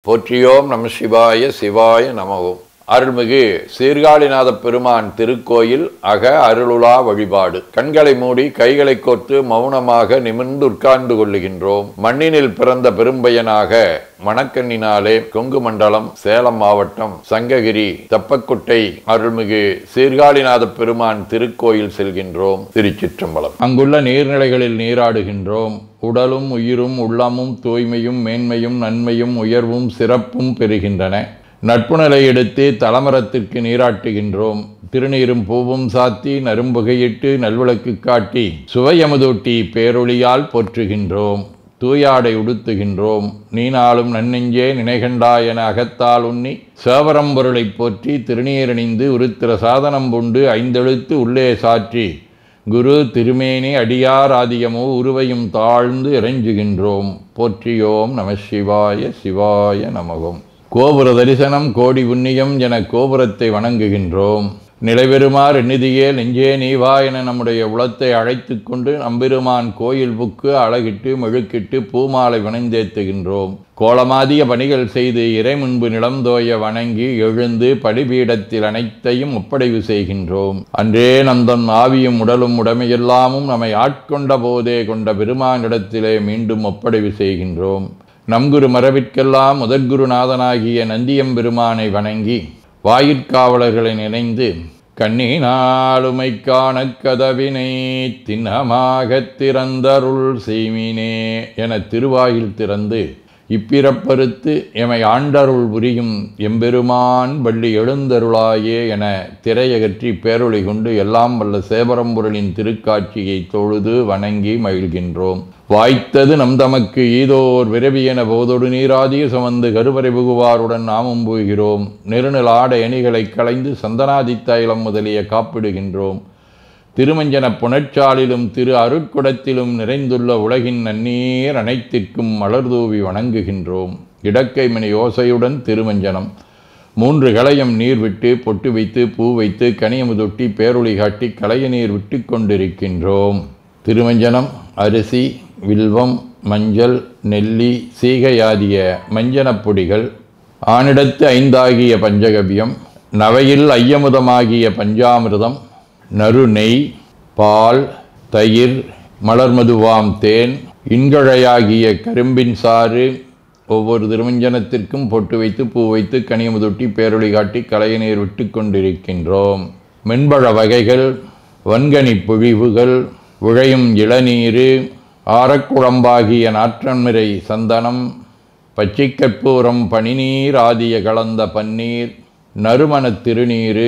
போற்றியோம் நம சிவாய சிவாய நமவோம். அருள்மிகு சீர்காழிநாத பெருமான் திருக்கோயில் அக அருளுலா வழிபாடு. கண்களை மூடி கைகளை கோர்த்து மௌனமாக நிமிர்ந்து உட்கார்ந்து கொள்ளுகின்றோம். மண்ணினில் பிறந்த பெரும்பயனாக மணக்கண்ணினாலே கொங்கு மண்டலம் சேலம் மாவட்டம் சங்ககிரி தப்பக்குட்டை அருள்மிகு சீர்காழிநாத பெருமான் திருக்கோயில் செல்கின்றோம். திருச்சிற்றம்பலம். அங்குள்ள நீர்நிலைகளில் நீராடுகின்றோம். உடலும் உயிரும் உள்ளமும் தூய்மையும் மேன்மையும் நன்மையும் உயர்வும் சிறப்பும் பெறுகின்றன. நட்புணலை எடுத்து தலமரத்திற்கு நீராட்டுகின்றோம். திருநீரும் பூவும் சாத்தி நரும்புகையிட்டு நல்விளக்கு காட்டி சுவையமுதூட்டி பேரொளியால் போற்றுகின்றோம். தூயாடை உடுத்துகின்றோம். நீனாலும் நன்னெஞ்சே நினைகண்டாய் என அகத்தால் உண்ணி சேவரம்பொருளை போற்றி திருநீரணிந்து உருத்திர சாதனம் பூண்டு ஐந்தெழுத்து உள்ளே சாற்றி குரு திருமேனி அடியார் ஆதியமோ உருவையும் தாழ்ந்து இறைஞ்சுகின்றோம். போற்றியோம் நம சிவாய சிவாய நமகம். கோபுர தரிசனம் கோடி புண்ணியம் என கோபுரத்தை வணங்குகின்றோம். நிலைபெறுமாறு எண்ணிதியே நெஞ்சே நீவா என நம்முடைய உளத்தை அழைத்து கொண்டு நம்பெருமான் கோயில் புக்கு அழகிட்டு மெழுக்கிட்டு பூமாலை வணந்தேத்துகின்றோம். கோலமாதிய பணிகள் செய்து இறை முன்பு நிலந்தோய வணங்கி எழுந்து பலிபீடத்தில் அனைத்தையும் ஒப்படைவு செய்கின்றோம். அன்றே நந்தன் ஆவியும் உடலும் உடமையெல்லாமும் நம்மை ஆட்கொண்ட போதே கொண்ட பெருமானிடத்திலே மீண்டும் ஒப்படைவு செய்கின்றோம். நம்குரு மரபிற்கெல்லாம் முதற்குருநாதனாகிய நந்தியம்பெருமானை வணங்கி வாயிற்காவலர்களை நினைந்து கண்ணினாலுமை காண கதவினை திண்ணமாகத் திறந்தருள் செய்மினே என திருவாயில் திறந்து இப்பிறப்பறுத்து எமை ஆண்டருள் புரியும் எம்பெருமான் வள்ளி எழுந்தருளாயே என திரையகற்றி பேரொளி கொண்டு எல்லாம் வல்ல சேவரம்பொருளின் திருக்காட்சியை தொழுது வணங்கி மகிழ்கின்றோம். வாய்த்தது நம் தமக்கு ஈதோர் விரவி என போதொடு நீராதிய சுமந்து கருவறை புகுவாருடன் நாமும் போகிறோம். நெருநில ஆடை அணிகளை களைந்து சந்தனாதி தைலம் முதலிய காப்பிடுகின்றோம். திருமஞ்சன புனச்சாலிலும் திரு அருட்குடத்திலும் நிறைந்துள்ள உலகின் நன்னீர் அனைத்திற்கும் மலர்தூவி வணங்குகின்றோம். இடக்கை மணி ஓசையுடன் திருமஞ்சனம் 3 களையம் நீர் விட்டு பொட்டு வைத்து பூ வைத்து கனியமுதொட்டி பேரொளி காட்டி களைய நீர் விட்டு கொண்டிருக்கின்றோம். திருமஞ்சனம் அரிசி வில்வம் மஞ்சள் நெல்லி சீகையாதிய மஞ்சனப் பொடிகள் ஆனிடத்து 5 ஆகிய பஞ்சகவ்யம் நவையில் ஐயமுதமாகிய பஞ்சாமிர்தம் நறு நெய் பால் தயிர் மலர்மதுவாம் தேன் இன்கழையாகிய கரும்பின் சாறு ஒவ்வொரு திருமஞ்சனத்திற்கும் பொட்டு வைத்து பூ வைத்து கனியமுதொட்டி பேரொளி காட்டி களைய நீர் விட்டு கொண்டிருக்கின்றோம். மென்பழ வகைகள் வன்கனி பொழிவுகள் உழையும் இளநீர் ஆரக்குழம்பாகிய நாற்றன்மிரை சந்தனம் பச்சைக்கற்பூரம் பனிநீர் ஆதிய கலந்த பன்னீர் நறுமணத் திருநீர்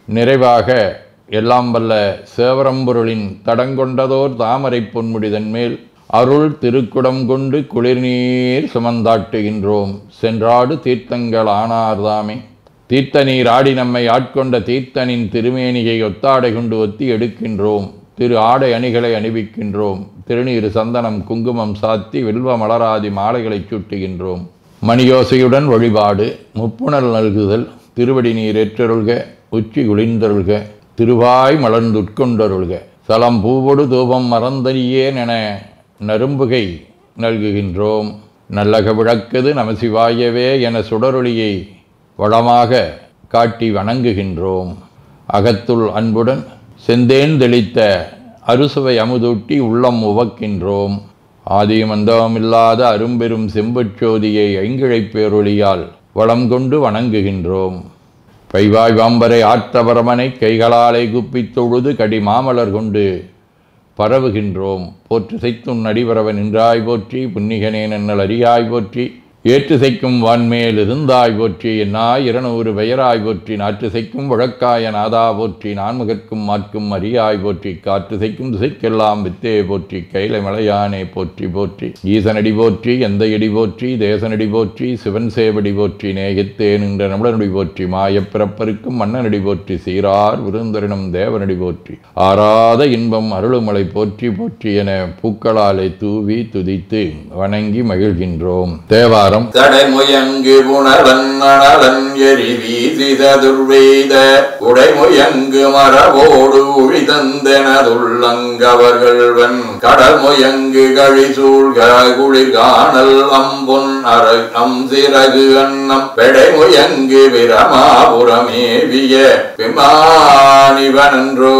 நிறைவாக எல்லாம் வல்ல சேவரம்பொருளின் தடங்கொண்டதோர் தாமரை பொன்முடிதன் மேல் அருள் திருக்குடம் கொண்டு குளிர்நீர் சுமந்தாட்டுகின்றோம். சென்றாடு தீர்த்தங்கள் ஆனார்தாமே. தீர்த்த நீர் ஆடி நம்மை ஆட்கொண்ட தீர்த்தனின் திருமேனியை ஒத்தாடை கொண்டு ஒத்தி எடுக்கின்றோம். திரு ஆடை அணிகளை அணிவிக்கின்றோம். திருநீர் சந்தனம் குங்குமம் சாத்தி வில்வ மலராதி மாலைகளை சூட்டுகின்றோம். மணியோசையுடன் வழிபாடு. முப்புணல் நல்குதல். திருவடி நீர் ஏற்றருள்க உச்சி குளிர்ந்தருள்க திருவாய் மலர்ந்துட்கொண்டருள்க சலம் பூவொடு தூபம் மறந்தறியேன் என நரும்புகை நல்குகின்றோம். நல்லக விளக்குது நமசிவாயவே என சுடரொளியை வளமாக காட்டி வணங்குகின்றோம். அகத்துள் அன்புடன் செந்தேன் தெளித்த அறுசுவை அமுதூட்டி உள்ளம் உவக்கின்றோம். ஆதியும் அந்தமில்லாத அரும்பெரும் செம்புச்சோதியை ஐங்கிழை பேரொளியால் வளம் கொண்டு வணங்குகின்றோம். பைவாய் வாம்பரை ஆற்றபரமனை கைகளாலே குப்பித் தொழுது கடி மாமலர் கொண்டு பரவுகின்றோம். போற்று செய்த்தும் நடிபரவன் நின்றாய் போற்றி புன்னிகனே நன்னல் அறியாய் போற்றி ஏற்று செய்க்கும் வான்மேல் இருந்தாய் போற்றி என்னாய் 200 பெயராய் போற்றி நாற்று செய்க்கும் வழக்காய நாதா போற்றி நான்முகற்கும் மாற்கும் அறியாய் போற்றி காற்று செய்க்கும் திசைக்கெல்லாம் வித்தே போற்றி கைலை மலையானே போற்றி போற்றி ஈசனடி போற்றி எந்த எடி போற்றி தேசனடி போற்றி சிவன் சேவடி போற்றி நேயத்தே நின்ற நம்மளனடி போற்றி மாயப் பிறப்பருக்கும் மன்னனடி போற்றி சீரார் விருந்தரினம் தேவனடி போற்றி ஆராத இன்பம் அருளுமலை போற்றி போற்றி என பூக்களாலே தூவி துதித்து வணங்கி மகிழ்கின்றோம். தேவார தேவாரம். தடைமுயங்கு புனலன் அனலன் எரி வீசித துர்வேத உடைமுயங்கு மரபோடு உழிதந்தெனதுள்ளங்கவர்கள்வன் கடல் முயங்கு கழி சூழ்க குளிர் காணல் அம்பொன் அம் சிறகு அன்னம் பெடைமுயங்கு பிரமாபுரமேவிய விமானிவனன்றோ.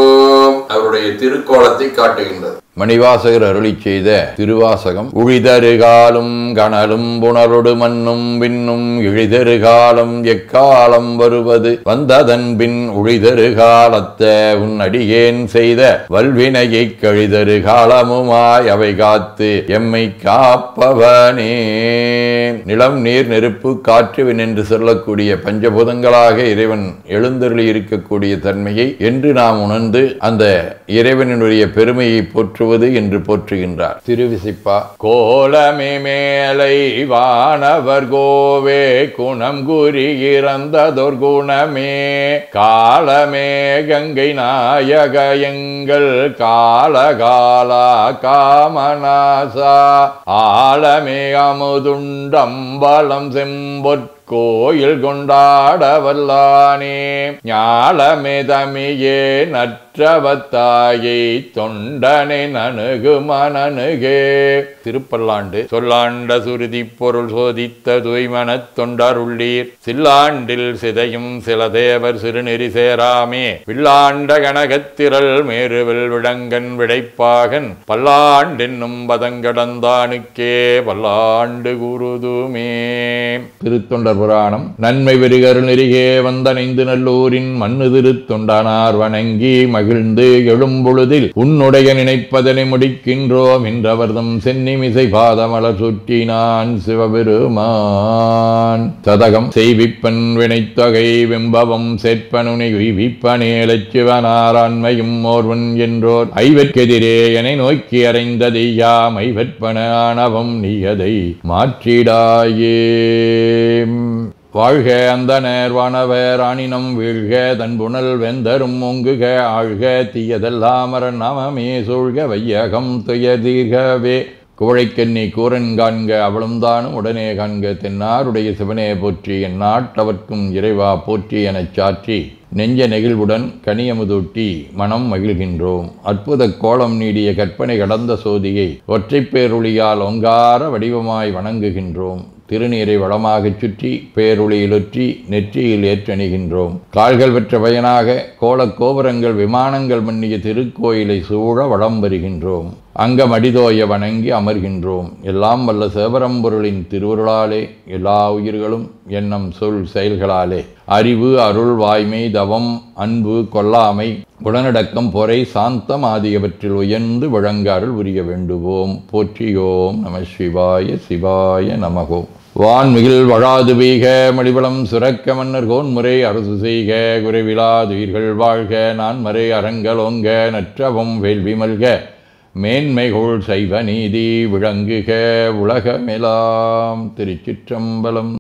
அவருடைய திருக்கோலத்தை காட்டுகின்றது. மணிவாசகர் அருளி செய்த திருவாசகம். உழிதருகாலும் கனலும் புனரொடு மண்ணும் விண்ணும் இழிதருகாலம் எக்காலம் வருவது வந்ததன் பின் உழிதருகாலத்த உன் அடியேன் செய்த வல்வினையை கழிதரு காலமுமாய் அவை காத்து எம்மை காப்பவனே. நிலம் நீர் நெருப்பு காற்று என்று சொல்லக்கூடிய பஞ்சபூதங்களாக இறைவன் எழுந்தருளி இருக்கக்கூடிய தன்மையை என்று நாம் உணர்ந்து அந்த இறைவனுடைய பெருமையை போற்று என்று போற்றுகின்றார். திருவிசிப்பா. கோலமே மேலை வானவர் கோவே குணம் குறி இறந்ததோர் குணமே காலமே கங்கை நாயக எங்கள் காலகாலா காமநாசா ஆலமே அமுதுண்டம்பலம் செம்பொற் கோயில் கொண்டாட வல்லானே ஞாலமே தமியே நற்றவத்தாயை தொண்டனை நணுகு மனனுகே. திருப்பல்லாண்டு. சொல்லாண்ட சுருதி பொருள் சோதித்த தூய்மனத் தொண்டருள்ளீர் சில்லாண்டில் சிதையும் சில தேவர் சிறுநெறி சேராமே வில்லாண்ட கனகத்திரள் மேருவில் விடங்கன் விடைப்பாகன் பல்லாண்டென்னும் பதங்கடந்தானுக்கே பல்லாண்டு குருதுமே. திருத்தொண்டர் புராணம். நன்மை வெறுகரு நெறிகே வந்தனைந்து நல்லூரின் மண்ணு திருத்தொண்டானார் வணங்கி மகிழ்ந்து எழும்பொழுதில் உன்னுடைய நினைப்பதனை முடிக்கின்றோம் என்றவர்தம் சென்னிமிசை பாதமலர் சுற்றினான் சிவபெருமான். சதகம். செய்விப்பன் வினைத்தொகை வெம்பவம் சேர்ப்பனுனை உய்விப்பனே லட்சுவனாராண்மையும் ஓர்வன் என்றோர் ஐவர்க்கெதிரே என நோக்கி அறைந்ததையா மைவற்பன ஆணவம் நீயதை மாற்றிடாயே. வாழ்க அந்தனர் வானவர் ஆணினம் வீழ்க தன்புணல் வெந்தரும் ஓங்குக ஆழ்க தீயதெல்லாமர நாமமே சூழ்க வையகம் துயதீர்கவே. குவழைக்கண்ணி கூரன் காண்க அவளும் தானும் உடனே காண்க தென்னாருடைய சிவனே போற்றி எந்நாட்டவர்க்கும் இறைவா போற்றி எனச் சாற்றி நெஞ்ச நெகிழ்வுடன் கனியமுதூட்டி மனம் மகிழ்கின்றோம். அற்புத கோலம் நீடிய கற்பனை கடந்த சோதியை ஒற்றைப் பேருளியால் ஒங்கார வடிவமாய் வணங்குகின்றோம். திருநீரை வளமாகச் சுற்றி பேருளியிலொற்றி நெற்றியில் ஏற்றணிகின்றோம். கால்கள் பெற்ற பயனாக கோலக் கோபுரங்கள் விமானங்கள் மன்னிய திருக்கோயிலை சூழ வளம் வருகின்றோம். அங்கமடிதோய வணங்கி அமர்கின்றோம். எல்லாம் வல்ல சிவபரம்பொருளின் திருவருளாலே எல்லா உயிர்களும் எண்ணம் சொல் செயல்களாலே அறிவு அருள் வாய்மை தவம் அன்பு கொல்லாமை குணநடக்கம் பொறை சாந்தம் ஆகியவற்றில் உயர்ந்து வழங்க அருள் புரிய வேண்டுவோம். போற்றியோம் நம சிவாய சிவாய நமகோம். வான்மிகில் வழாது வீக மடிவளம் சுரக்க மன்னர் கோன்முறை அரசு செய்க குறைவிலாதுயிர்கள் வாழ்க நான்மறை அறங்கலோங்க நற்றவம் வேள்வி மல்க மேன்மைகோள் சைவ நீதி விளங்குக உலகமெலாம். திருச்சிற்றம்பலம்.